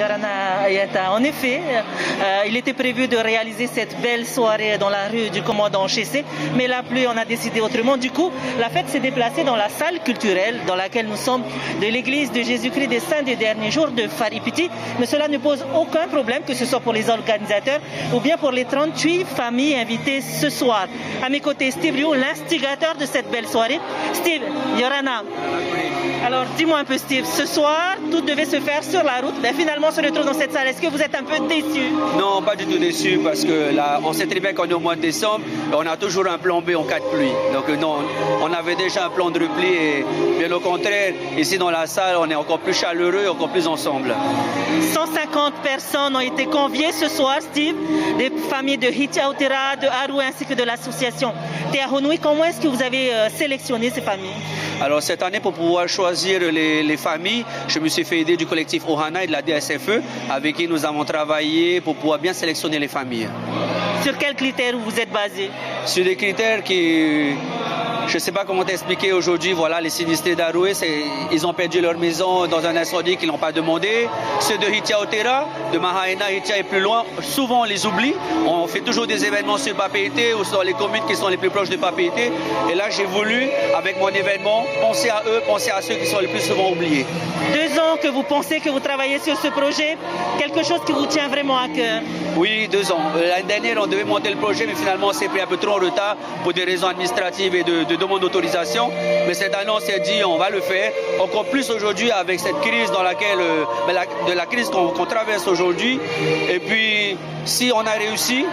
Yorana Ayata. En effet, il était prévu de réaliser cette belle soirée dans la rue du commandant Chessé, mais la pluie, on a décidé autrement. Du coup, la fête s'est déplacée dans la salle culturelle dans laquelle nous sommes de l'église de Jésus-Christ des Saints des Derniers Jours de Faripiti. Mais cela ne pose aucun problème, que ce soit pour les organisateurs ou bien pour les 38 familles invitées ce soir. À mes côtés, Steve Liu, l'instigateur de cette belle soirée. Steve, Yorana. Alors, dis-moi un peu, Steve, ce soir, tout devait se faire sur la route, mais finalement on se retrouve dans cette salle. Est-ce que vous êtes un peu déçu? Non, pas du tout déçu, parce que là, on sait très bien qu'on est au mois de décembre, et on a toujours un plan B en cas de pluie. Donc non, on avait déjà un plan de repli, et bien au contraire, ici dans la salle, on est encore plus chaleureux, encore plus ensemble. 150 personnes ont été conviées ce soir, Steve, des familles de Hichautera, de Haru, ainsi que de l'association Te Ahonui. Comment est-ce que vous avez sélectionné ces familles? Alors cette année, pour pouvoir choisir les familles, je me suis fait aider du collectif Ohana et de la DSFE, avec qui nous avons travaillé pour pouvoir bien sélectionner les familles. Sur quels critères vous êtes basé? Sur des critères qui... Je ne sais pas comment t'expliquer aujourd'hui, voilà, les sinistrés d'Aroué, ils ont perdu leur maison dans un incendie qu'ils n'ont pas demandé. Ceux de Hichautera, de Mahaena, Hicha et plus loin, souvent on les oublie. On fait toujours des événements sur Papeete ou dans les communes qui sont les plus proches de Papeete. Et là, j'ai voulu, avec mon événement, penser à eux, penser à ceux qui sont les plus souvent oubliés. 2 ans que vous pensez que vous travaillez sur ce projet, quelque chose qui vous tient vraiment à cœur? Oui, 2 ans. L'année dernière, on devait monter le projet, mais finalement, on s'est pris un peu trop en retard pour des raisons administratives et de demande d'autorisation. Mais cette année, on s'est dit, on va le faire. Encore plus aujourd'hui avec cette crise dans laquelle, de la crise qu'on traverse aujourd'hui. Et puis, si on a réussi,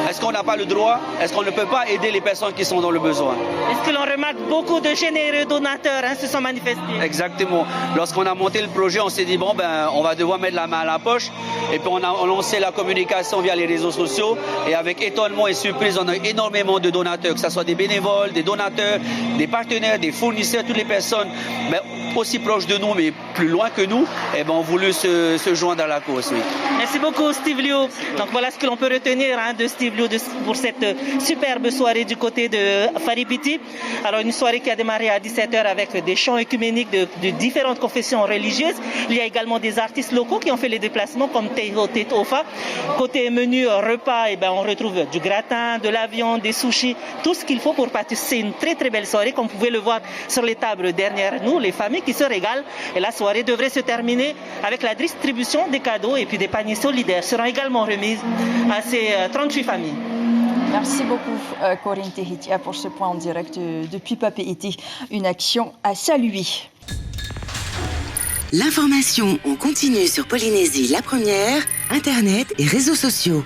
est-ce qu'on n'a pas le droit? Est-ce qu'on ne peut pas aider les personnes qui sont dans le besoin? Est-ce que l'on remarque beaucoup de généreux donateurs se sont manifestés? Exactement. Lorsqu'on a monté le projet, on s'est dit, bon, on va devoir mettre la main à la poche. Et puis, on a lancé la communication via les réseaux sociaux. Et avec étonnement et surprise, on a énormément de donateurs, que ce soit des bénévoles, des donateurs, des partenaires, des fournisseurs, toutes les personnes aussi proches de nous, mais plus loin que nous, ont voulu se joindre à la cause. Oui. Merci beaucoup, Steve Liu. Donc voilà ce que l'on peut retenir de Steve Liu pour cette superbe soirée du côté de Faripiti. Alors une soirée qui a démarré à 17h avec des chants œcuméniques de différentes confessions religieuses. Il y a également des artistes locaux qui ont fait les déplacements comme Teiho Tetofa. Côté menu repas, on retrouve du gratin, de la viande, des sushis, tout ce qu'il faut pour partir. C'est une très très belle soirée, comme vous pouvez le voir sur les tables derrière nous, les familles qui se régalent. Et la soirée devrait se terminer avec la distribution des cadeaux et puis des paniers solidaires seront également remises à ces 38 familles. Merci beaucoup Corinne Tehitia pour ce point en direct depuis Papeete. Une action à saluer. L'information en continu sur Polynésie la première, Internet et réseaux sociaux.